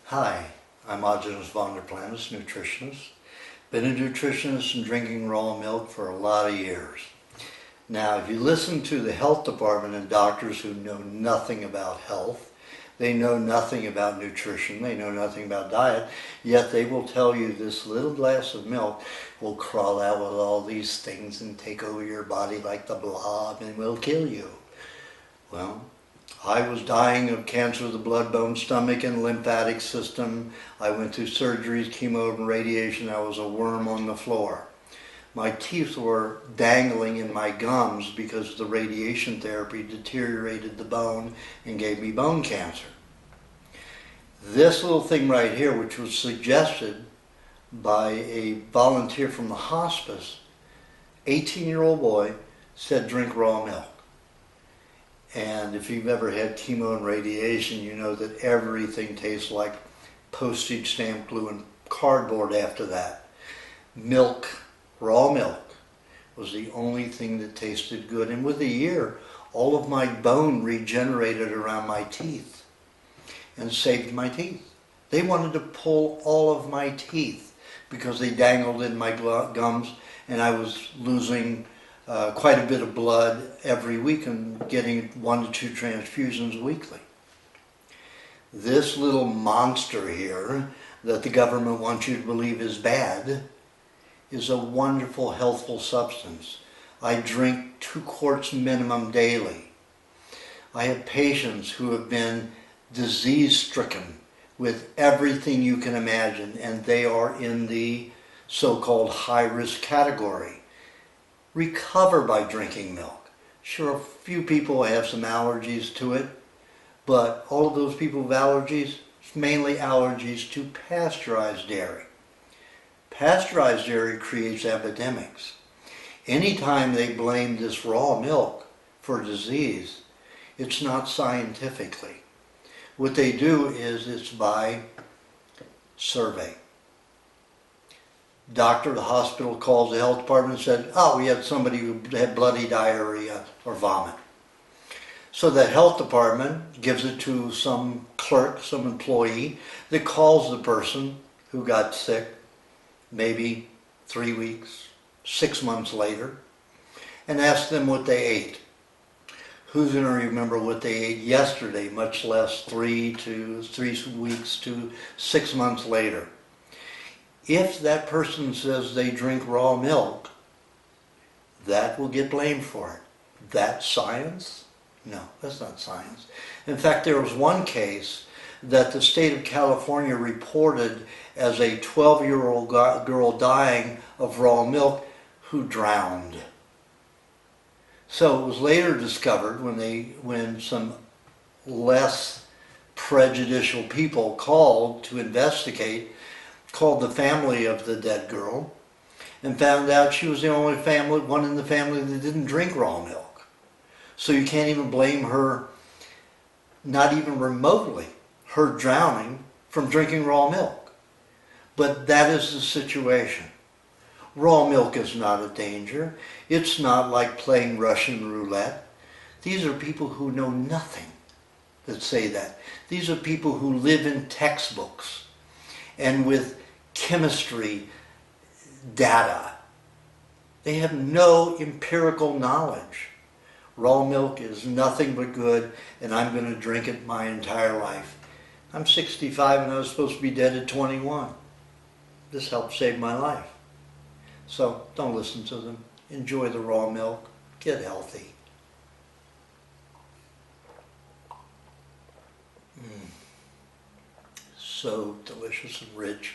Hi, I'm Aajonus Vonderplanitz, nutritionist. Been a nutritionist and drinking raw milk for a lot of years. Now, if you listen to the health department and doctors who know nothing about health, they know nothing about nutrition, they know nothing about diet, yet they will tell you this little glass of milk will crawl out with all these things and take over your body like the blob and will kill you. Well, I was dying of cancer of the blood, bone, stomach, and lymphatic system. I went through surgeries, chemo, and radiation. I was a worm on the floor. My teeth were dangling in my gums because the radiation therapy deteriorated the bone and gave me bone cancer. This little thing right here, which was suggested by a volunteer from the hospice, 18-year-old boy, said drink raw milk. And if you've ever had chemo and radiation, you know that everything tastes like postage stamp glue and cardboard after that. Milk, raw milk, was the only thing that tasted good. And with a year, all of my bone regenerated around my teeth and saved my teeth. They wanted to pull all of my teeth because they dangled in my gums, and I was losing quite a bit of blood every week and getting 1 to 2 transfusions weekly. This little monster here that the government wants you to believe is bad is a wonderful, healthful substance. I drink 2 quarts minimum daily. I have patients who have been disease-stricken with everything you can imagine, and they are in the so-called high-risk category. Recover by drinking milk. Sure, a few people have some allergies to it, but all of those people with allergies, it's mainly allergies to pasteurized dairy. Pasteurized dairy creates epidemics. Anytime they blame this raw milk for disease, it's not scientifically. What they do is it's by survey. Doctor at the hospital calls the health department and said, oh, we had somebody who had bloody diarrhea or vomit. So the health department gives it to some clerk, some employee, that calls the person who got sick maybe 3 weeks, 6 months later, and asks them what they ate. Who's going to remember what they ate yesterday, much less 3 weeks to 6 months later? If that person says they drink raw milk, that will get blamed for it. That's science? No, that's not science. In fact, there was one case that the state of California reported as a 12-year-old girl dying of raw milk who drowned. So it was later discovered when some less prejudicial people called to investigate, called the family of the dead girl, and found out she was the only one in the family that didn't drink raw milk. So you can't even blame her, not even remotely, her drowning from drinking raw milk. But that is the situation. Raw milk is not a danger. It's not like playing Russian roulette. These are people who know nothing that say that. These are people who live in textbooks and with chemistry data. They have no empirical knowledge. Raw milk is nothing but good, and I'm going to drink it my entire life. I'm 65 and I was supposed to be dead at 21. This helped save my life. So don't listen to them. Enjoy the raw milk. Get healthy. So delicious and rich.